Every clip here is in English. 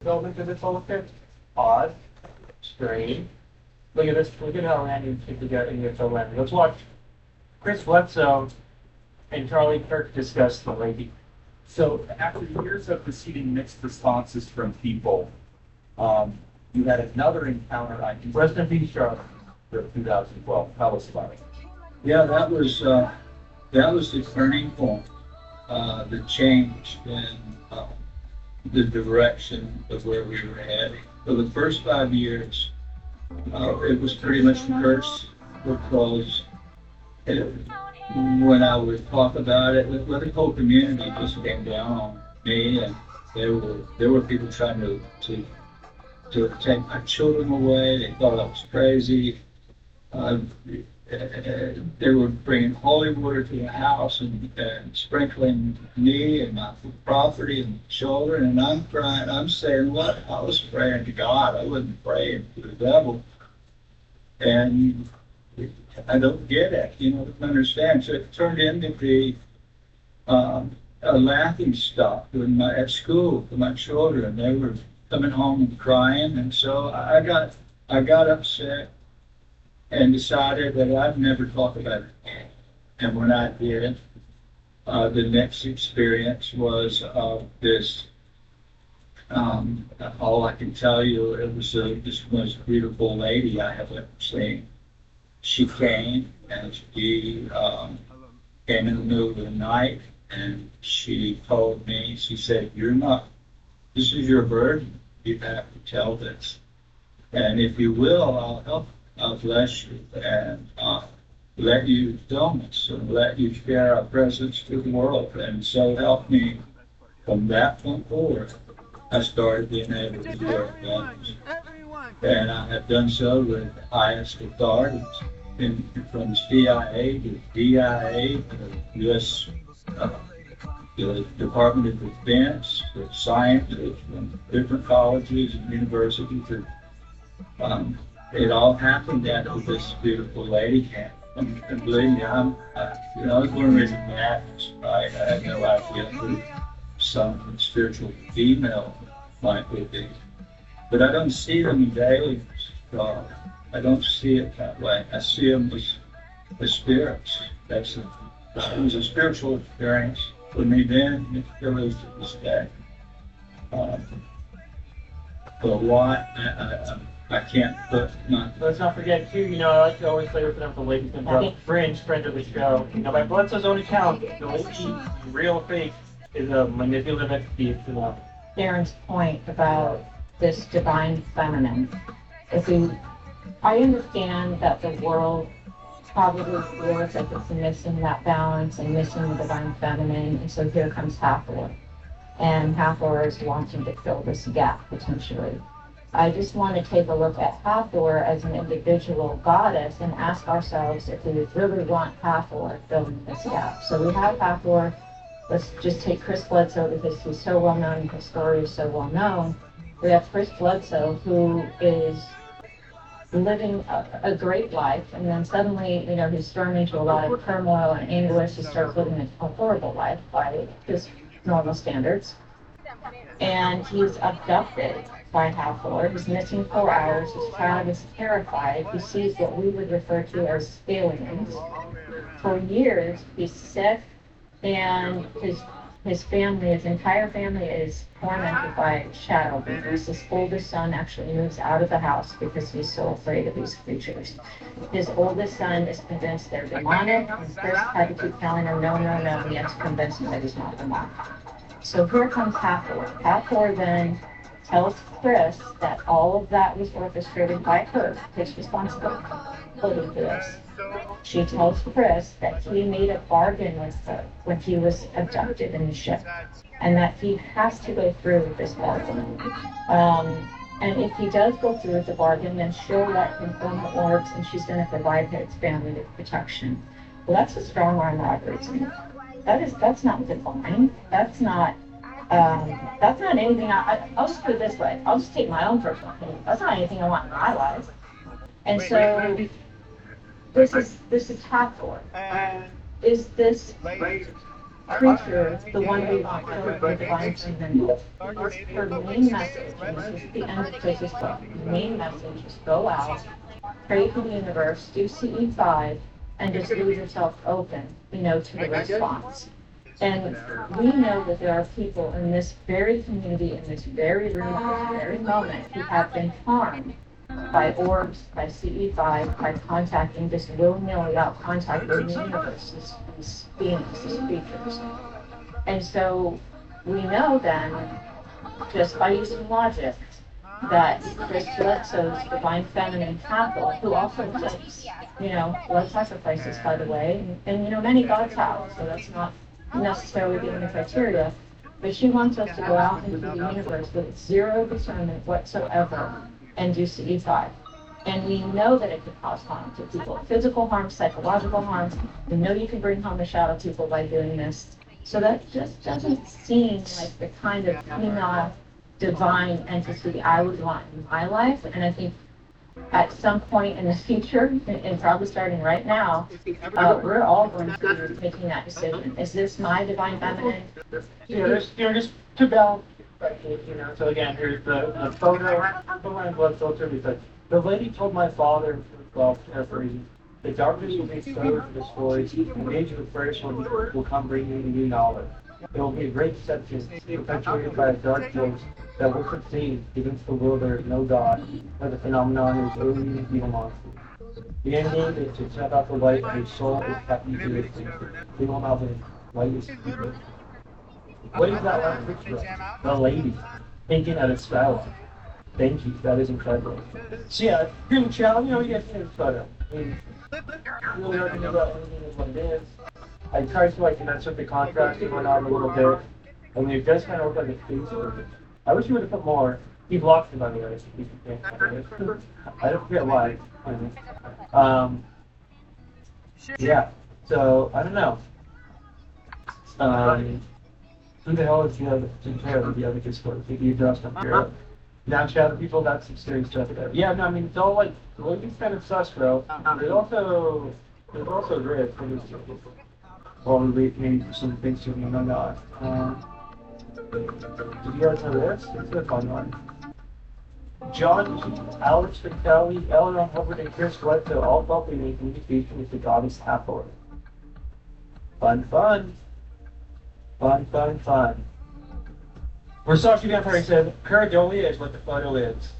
Building to this whole thing. Pause. Strange. Look at this. Look at how Randy put together in your toe landing. Let's watch Chris Bledsoe and Charlie Kirk discuss the lady. So after years of receiving mixed responses from people, you had another encounter on Rest in peace, Charlie. 2012. Tell us about it. Yeah, that was the turning point, the change in the direction of where we were heading. For the first 5 years, it was pretty much a curse because when I would talk about it, the whole community just came down on me, and there were people trying to take my children away. They thought I was crazy. They were bringing holy water to the house and sprinkling me and my property and children, and I'm crying. I'm saying, what? I was praying to God. I wasn't praying to the devil. And I don't get it, don't understand. So it turned into be a laughing stock at school for my children. They were coming home and crying, and so I got upset and decided that I'd never talk about it again. And when I did, the next experience was this. All I can tell you, it was this most beautiful lady I have ever seen. She came, and she came in the middle of the night, and she told me, she said, this is your burden. You have to tell this. And if you will, I'll help. I'll bless you and let you film us and let you share our presence to the world. And so help me, from that point forward, I started being able to share things. And I have done so with the highest authorities, from CIA to DIA to U.S. The Department of Defense, the scientists from different colleges and universities. It all happened after this beautiful lady came. And believe me, I was born raised in Baptist, right? I had no idea who some spiritual female might be. But I don't see them in daily God. I don't see it that way. I see them as spirits. It was a spiritual experience for me then, and it still is to this day. But why? I can't put my... Let's not forget too, I like to always play with them for ladies and brothers. Friend of the show. By Bledsoe's own account, the lady, real fake, is a manipulative entity. Darren's point about this divine feminine. I understand that the world probably feels like it's missing that balance and missing the divine feminine, and so here comes Hathor. And Hathor is wanting to fill this gap, potentially. I just want to take a look at Hathor as an individual goddess and ask ourselves if we really want Hathor filling this gap. So we have Hathor. Let's just take Chris Bledsoe because he's so well known and his story is so well known. We have Chris Bledsoe who is living a great life, and then suddenly, he's thrown into a lot of turmoil and anguish. He starts living a horrible life by his normal standards. And he's abducted by Hathor. He's missing 4 hours. His child is terrified. He sees what we would refer to as aliens. For years, he's sick, and his family, his entire family is tormented by shadow figures. His oldest son actually moves out of the house because he's so afraid of these creatures. His oldest son is convinced they're demonic, and Chris had to keep telling him, no, he has to convince him that he's not demonic. So here comes Hathor. Hathor then tells Chris that all of that was orchestrated by her, his responsibility for this. She tells Chris that he made a bargain with her when he was abducted in the ship, and that he has to go through with this bargain. And if he does go through with the bargain, then she'll let him form the orbs, and she's going to provide his family with protection. Well, that's a strong arm robbery to me. That's not divine. That's not anything. I'll just put it this way. I'll just take my own personal opinion. That's not anything I want in my life. And so this is Hathor. Is this creature, the one we want to the divine feminine, her main message, and this is the end of Chris's book, the main message is go out, pray for the universe, do CE5, and just leave yourself open, to the response. And we know that there are people in this very community, in this very room, at this very moment, who have been harmed by orbs, by CE5, by contacting just willy-nilly without contacting the universe, these beings, these creatures. And so we know then, just by using logic, that Chris Bledsoe's divine feminine capital, who also takes, blood sacrifices, by the way, and many gods have, so that's not necessarily the only criteria, but she wants us to go out into the universe with zero discernment whatsoever and do CE5. And we know that it could cause harm to people, physical harm, psychological harm. We know you can bring home the shadow people by doing this. So that just doesn't seem like the kind of female divine entity I would want in my life. And I think at some point in the future, and probably starting right now, we're all going to be making that decision. Is this my divine feminine? Just to balance perspective, So again, here's the photo from my blood filter because the lady told my father, well, paraphrasing, the darkness will be exposed and destroyed, and the age of Aquarius will come bringing you new knowledge. It will be a great deception, perpetuated by a dark force that will succeed against the world there is no God, where the phenomenon is only evil monster. The ending is to shut off the light and your soul is happy to existence. We will not live. Light is secret. What is that last picture? The lady, thinking at a spell. Thank you, that is incredible. So yeah, pretty much, you get to the photo. I mean, really hard to know about anything is what it is. I tried to mess with the contrast and whatnot a little bit. I mean, it does kind of look like a face of it. I wish you would have put more. He blocked it, by the way. I don't forget why. Yeah, so, I don't know. Who the hell is the other Discord? You just up here. Now, shadow people, that's some serious stuff there. Yeah, no, I mean, it's all like, the lady's kind of sus, bro. There's also grid for these people. Well, maybe some things to me, no, not. Did you guys know this? It's a fun one. John G, Alex Vitale, Eleanor Hubbard, and Chris Bledsoe all felt they made communication with the goddess Hathor. Fun, fun. Fun, fun, fun. Versace Vampire said, Pareidolia is what the photo is.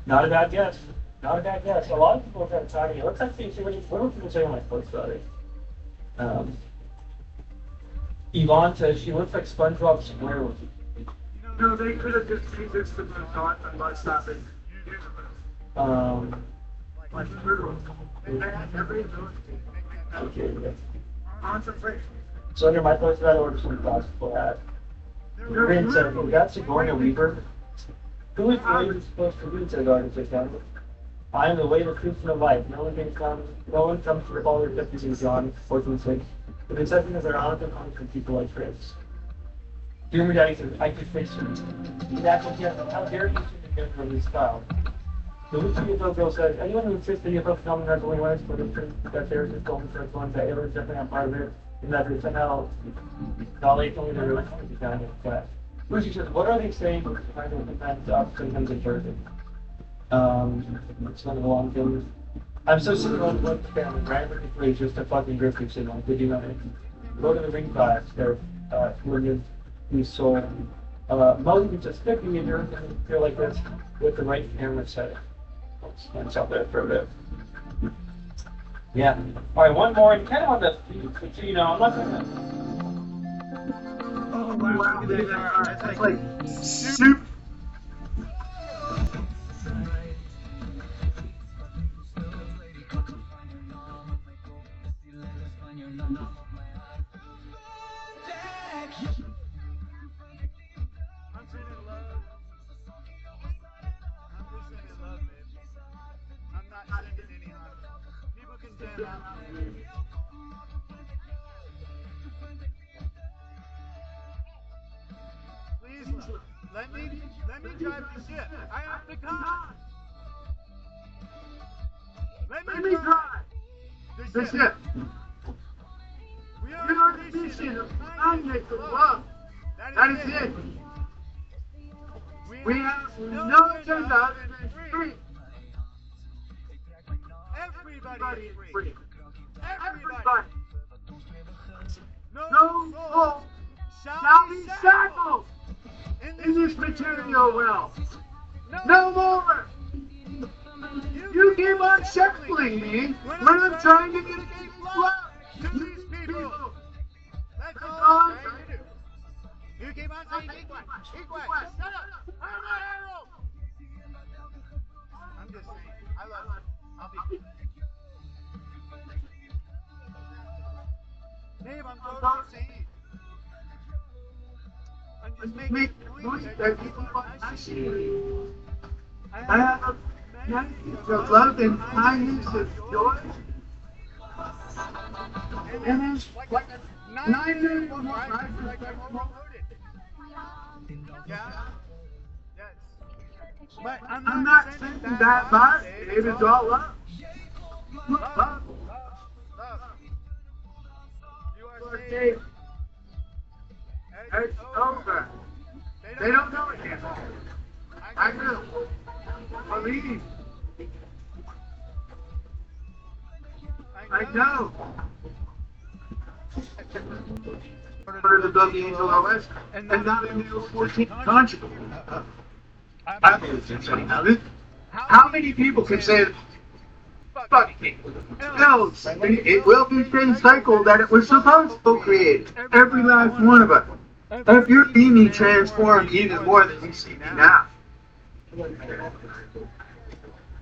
Not a bad guess. Not a bad guess. A lot of people have tried to it. Let's actually see what do people say when I post about it. Yvonne says she looks like SpongeBob SquarePants. No, they could have just changed this to the dot and by stopping. Like literal. They had every ability. Okay, yeah. Concentration. So under my post about order some thoughts for that. Rin said, well, that's Sigourney Weaver. Who is the lady supposed to be, said Garden System? I am the way, the truth, and the life. No one comes to recall their deputies in John 14:6. The deception is ironic and comes from people like Chris. Dear me, Daddy says, I could face you. That's what, yes, how dare you see the from this style? The Lucy UFO girl says, anyone who insists that UFO phenomenon is only one explanation, that there is this golden first one, that aliens definitely not part of it, and that there's somehow knowledge only they're really coming to kind of class. Lucy says, what are they saying? Sometimes up, sometimes in person. It's one of the long things. I'm so sick of all the family, randomly plays just a fucking drifting signal. Did you know anything? Go to the ring class, there, William, who's soul. Moses just 50 meters and feel like this with the right camera setting. Let's out there for a bit. Yeah. Alright, one more, and kind of on the, I'm not gonna. Oh, wow. That's like soup. Please, let me drive the ship. I am the god. Let me drive the ship. We are Your mission of kindness and love. That is it. We have no agenda other than free. Everybody is free. Everybody. No soul shall be shackled in this material realm. No more. You keep on shackling me when I'm trying to get love to these people. That's all I'm trying to do. You keep on saying, be quiet, be quiet, shut up, I'm not Harold. I'm just saying, I love you. I'll be quiet. Dave, I'm totally saying. I'm just making noise that people are seeing. I have a message of love and kindness and joy. And it's like 9 minutes more right? Like I'm overloaded. Yeah? Yes. But I'm not sending that back. Dave, it's all love. Love. Love. You are safe. It's over. They don't know it yet. I do. Believe. I know. For the WHOS and not in the 14th country. I believe in saying now this. How many people can say, fuck me? No, it will be the cycle that it was supposed to create. Every last one of us. If you're being transformed even more than you see me now.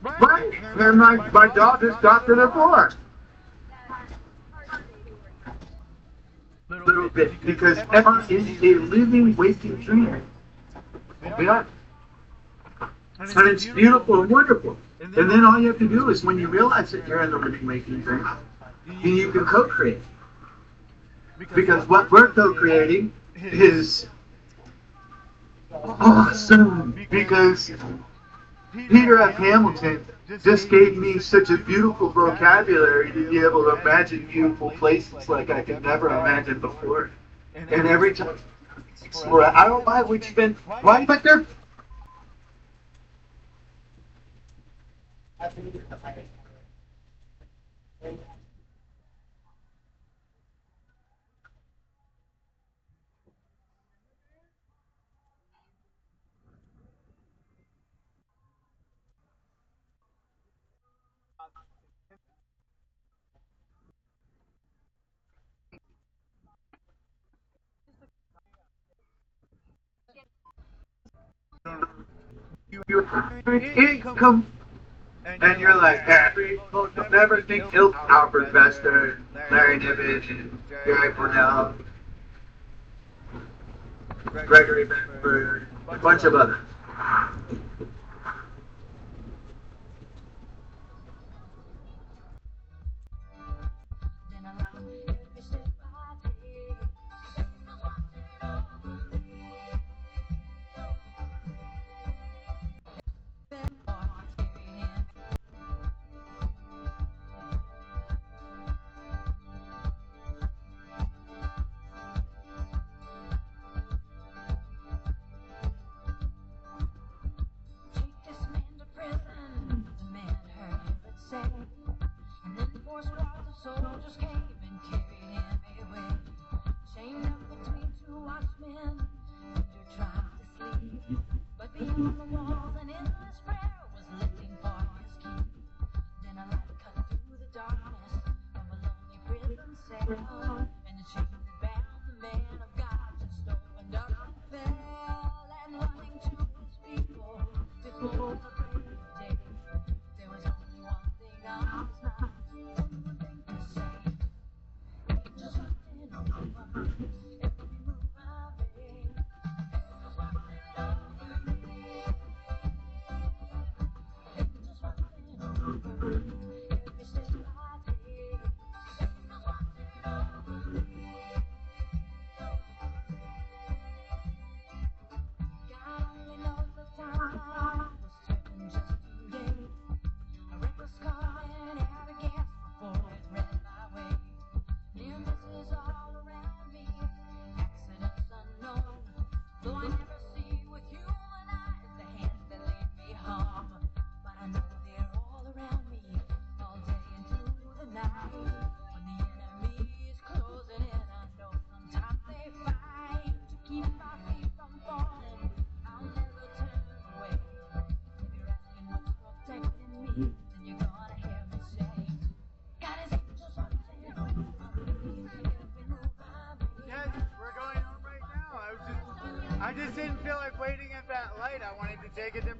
Right? And my dog just got to the floor. Little bit, because Emma is a living, waking dream. Yeah. And it's beautiful and wonderful. And then all you have to do is when you realize that you're in the living, waking dream, you can co-create. Because what we're co-creating is awesome. Because Peter F. Hamilton just gave me such a beautiful vocabulary to be able to imagine beautiful places like I could never imagine before. And every time I explore, I don't mind which been right, but they're. Income, and you're like, Harry, never think ill Albert Vester, Larry Niven, and Gary Cornell, Gregory Benford, a bunch of others.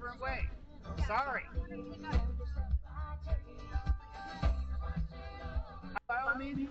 different way. Sorry. By all means.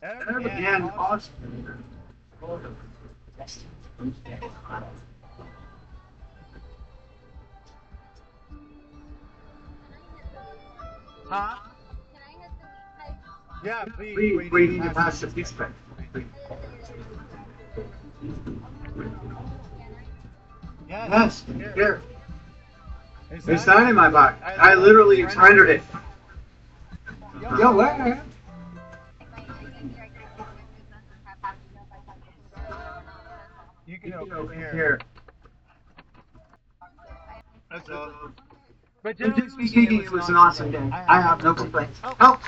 And Austin. Huh? Yeah, please. We need to pass the peace back. Yes, here. It's not in my box. I literally rendered it. Yo, what? You can open Here. That's all. But Generally speaking, it was an awesome day. I have no complaints. Oh!